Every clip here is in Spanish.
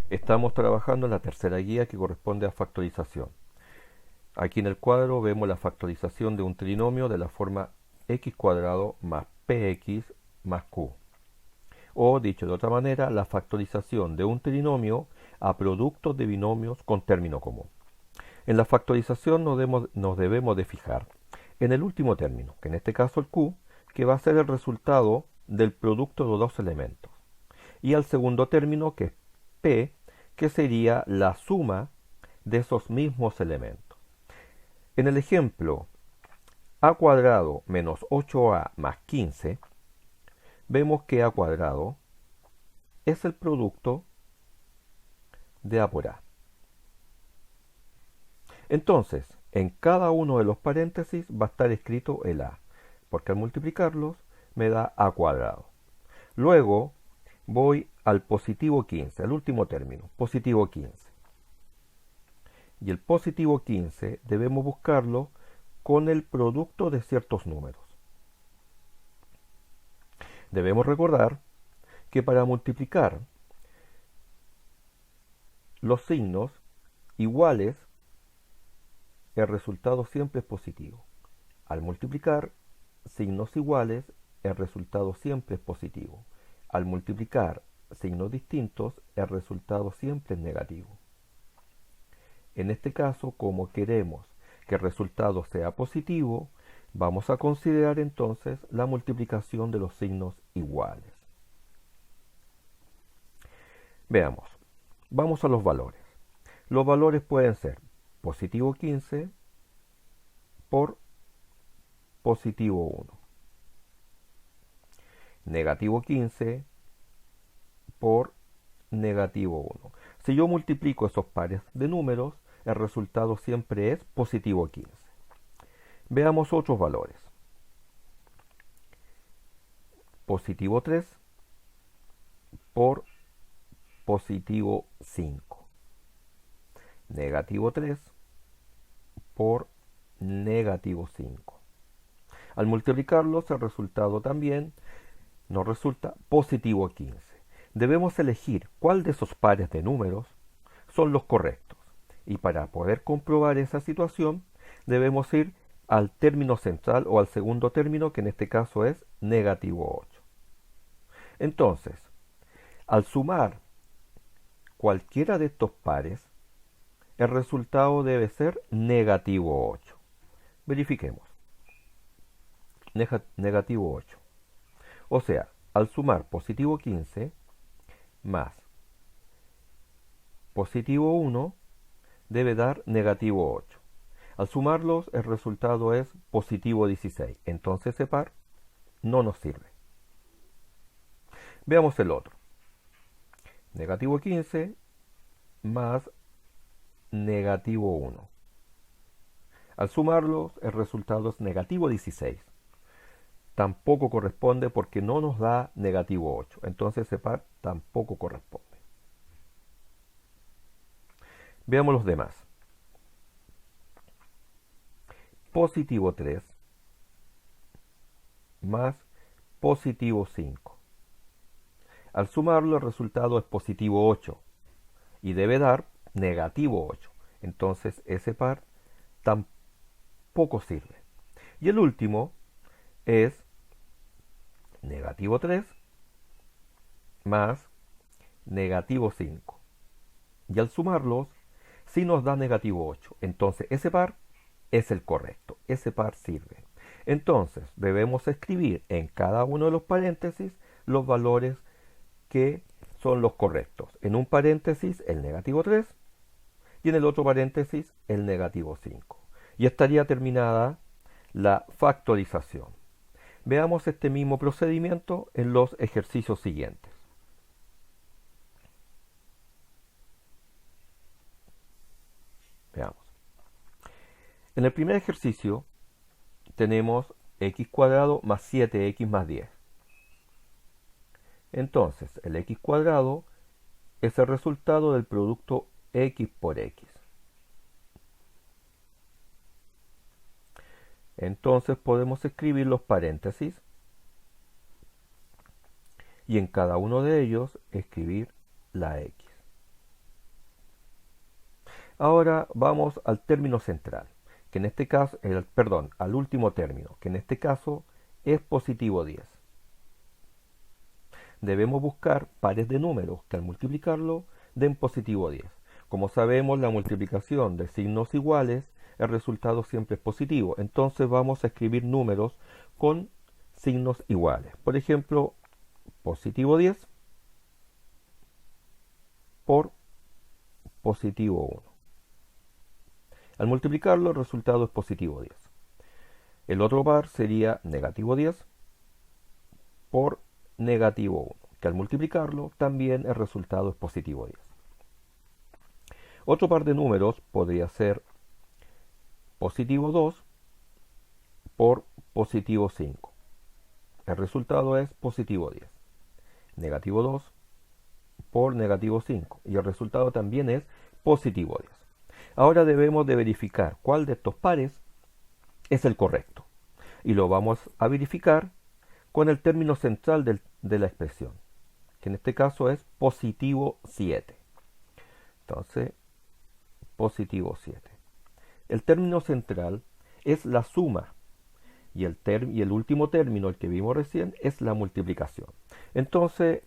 Estamos trabajando en la tercera guía que corresponde a factorización. Aquí en el cuadro vemos la factorización de un trinomio de la forma x cuadrado más px más q. O, dicho de otra manera, la factorización de un trinomio a productos de binomios con término común. En la factorización nos debemos de fijar en el último término, que en este caso el q, que va a ser el resultado del producto de dos elementos. Y al segundo término, que es p, que sería la suma de esos mismos elementos. En el ejemplo a cuadrado menos 8a más 15, vemos que a cuadrado es el producto de a por a. Entonces, en cada uno de los paréntesis va a estar escrito el a, porque al multiplicarlos me da a cuadrado. Luego voy al positivo 15, al último término, positivo 15. Y el positivo 15 debemos buscarlo con el producto de ciertos números. Debemos recordar que para multiplicar los signos iguales, el resultado siempre es positivo. Al multiplicar signos iguales, el resultado siempre es positivo. Al multiplicar signos distintos, el resultado siempre es negativo. En este caso, como queremos que el resultado sea positivo, vamos a considerar entonces la multiplicación de los signos iguales. Veamos, vamos a los valores. Los valores pueden ser positivo 15 por positivo 1, negativo 15 por negativo 1. Si yo multiplico esos pares de números, el resultado siempre es positivo 15. Veamos otros valores. Positivo 3 por positivo 5. Negativo 3 por negativo 5. Al multiplicarlos, el resultado también nos resulta positivo 15. Debemos elegir cuál de esos pares de números son los correctos. Y para poder comprobar esa situación, debemos ir al término central o al segundo término, que en este caso es negativo 8. Entonces, al sumar cualquiera de estos pares, el resultado debe ser negativo 8. Verifiquemos. Negativo 8. O sea, al sumar positivo 15 más positivo 1 debe dar negativo 8. Al sumarlos, el resultado es positivo 16. Entonces ese par no nos sirve. Veamos el otro. Negativo 15 más negativo 1. Al sumarlos, el resultado es negativo 16. Tampoco corresponde porque no nos da negativo 8. Entonces ese par tampoco corresponde. Veamos los demás. Positivo 3 más positivo 5. Al sumarlo, el resultado es positivo 8 y debe dar negativo 8. Entonces ese par tampoco sirve. Y el último es negativo 3 más negativo 5. Y al sumarlos, sí nos da negativo 8. Entonces ese par es el correcto. Ese par sirve. Entonces debemos escribir en cada uno de los paréntesis los valores que son los correctos. En un paréntesis el negativo 3 y en el otro paréntesis el negativo 5. Y estaría terminada la factorización. Veamos este mismo procedimiento en los ejercicios siguientes. Veamos. En el primer ejercicio tenemos x cuadrado más 7x más 10. Entonces, el x cuadrado es el resultado del producto x por x. Entonces podemos escribir los paréntesis y en cada uno de ellos escribir la x. Ahora vamos al término central, que en este caso, al último término, que en este caso es positivo 10. Debemos buscar pares de números que al multiplicarlo den positivo 10. Como sabemos, la multiplicación de signos iguales, el resultado siempre es positivo. Entonces vamos a escribir números con signos iguales. Por ejemplo, positivo 10 por positivo 1. Al multiplicarlo, el resultado es positivo 10. El otro par sería negativo 10 por negativo 1, que al multiplicarlo también el resultado es positivo 10. Otro par de números podría ser positivo 2 por positivo 5. El resultado es positivo 10. Negativo 2 por negativo 5. Y el resultado también es positivo 10. Ahora debemos de verificar cuál de estos pares es el correcto. Y lo vamos a verificar con el término central de la expresión, que en este caso es positivo 7. Entonces, positivo 7. El término central es la suma y el último término, el que vimos recién, es la multiplicación. Entonces,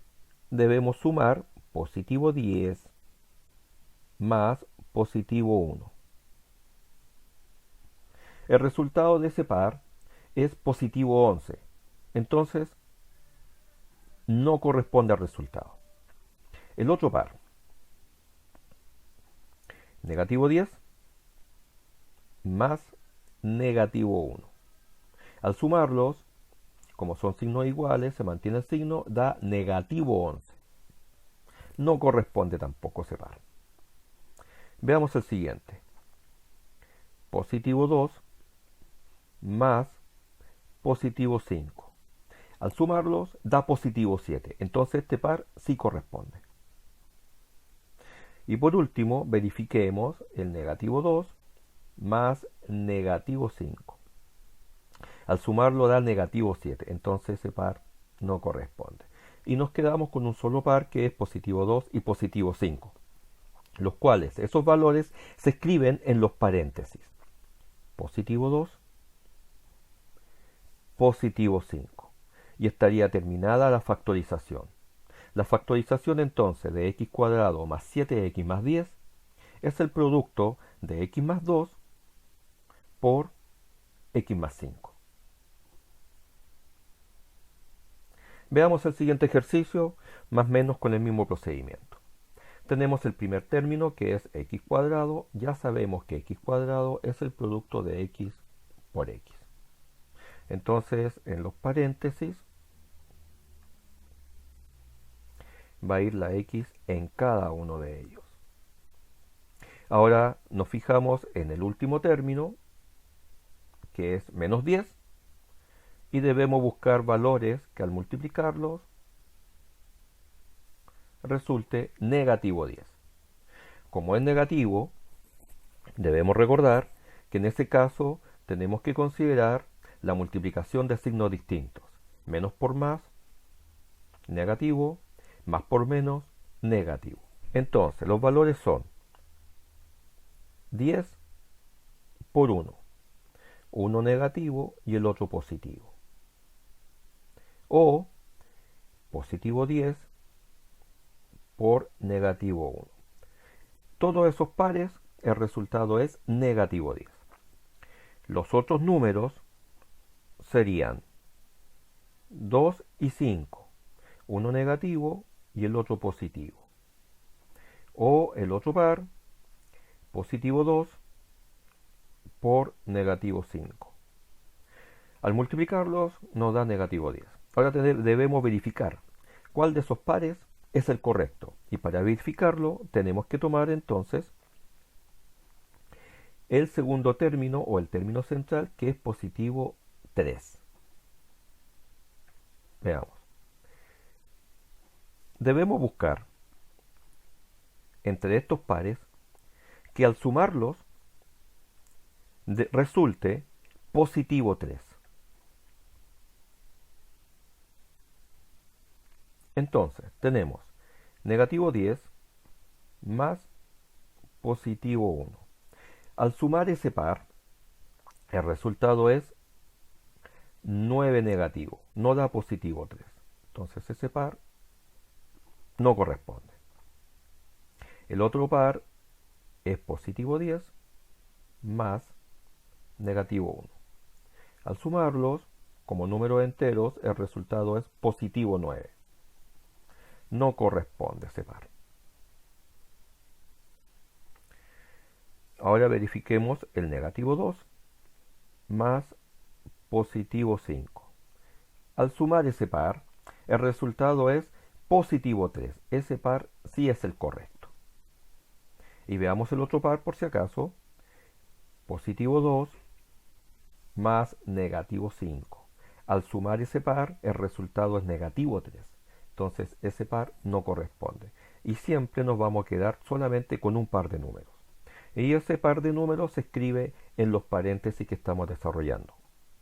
debemos sumar positivo 10 más positivo 1. El resultado de ese par es positivo 11. Entonces, no corresponde al resultado. El otro par, negativo 10 más negativo 1. Al sumarlos, como son signos iguales, se mantiene el signo, da negativo 11. No corresponde tampoco ese par. Veamos el siguiente. Positivo 2 más positivo 5. Al sumarlos, da positivo 7. Entonces este par sí corresponde. Y por último, verifiquemos el negativo 2 más negativo 5. Al sumarlo da negativo 7, entonces ese par no corresponde. Y nos quedamos con un solo par que es positivo 2 y positivo 5, los cuales esos valores se escriben en los paréntesis. Positivo 2, positivo 5. Y estaría terminada la factorización. La factorización entonces de x cuadrado más 7x más 10 es el producto de x más 2 por x más 5. Veamos el siguiente ejercicio, más o menos con el mismo procedimiento. Tenemos el primer término que es x cuadrado. Ya sabemos que x cuadrado es el producto de x por x. Entonces, en los paréntesis va a ir la x en cada uno de ellos. Ahora nos fijamos en el último término, que es menos 10, y debemos buscar valores que al multiplicarlos resulte negativo 10. Como es negativo, debemos recordar que en ese caso tenemos que considerar la multiplicación de signos distintos. Menos por más, negativo, más por menos, negativo. Entonces, los valores son 10 por 1. Uno negativo y el otro positivo. O positivo 10 por negativo 1. Todos esos pares, el resultado es negativo 10. Los otros números serían 2 y 5. Uno negativo y el otro positivo. O el otro par, positivo 2 por negativo 5. Al multiplicarlos nos da negativo 10. Ahora debemos verificar cuál de esos pares es el correcto. Y para verificarlo tenemos que tomar entonces el segundo término o el término central, que es positivo 3. Veamos. Debemos buscar entre estos pares que al sumarlos resulte positivo 3. Entonces tenemos negativo 10 más positivo 1. Al sumar ese par, el resultado es 9 negativo, no da positivo 3. Entonces ese par no corresponde. El otro par es positivo 10 más negativo 1. Al sumarlos, como números enteros, el resultado es positivo 9. No corresponde ese par. Ahora verifiquemos el negativo 2 más positivo 5. Al sumar ese par, el resultado es positivo 3. Ese par sí es el correcto. Y veamos el otro par por si acaso. Positivo 2 más negativo 5. Al sumar ese par, el resultado es negativo 3. Entonces ese par no corresponde. Y siempre nos vamos a quedar solamente con un par de números. Y ese par de números se escribe en los paréntesis que estamos desarrollando.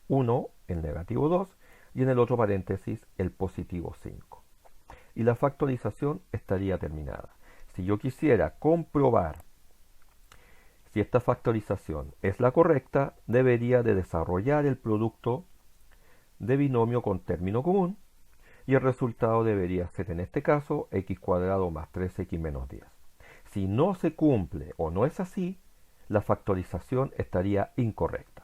Uno, el negativo 2, y en el otro paréntesis el positivo 5. Y la factorización estaría terminada. Si yo quisiera comprobar si esta factorización es la correcta, debería de desarrollar el producto de binomio con término común, y el resultado debería ser en este caso x cuadrado más 3x menos 10. Si no se cumple o no es así, la factorización estaría incorrecta.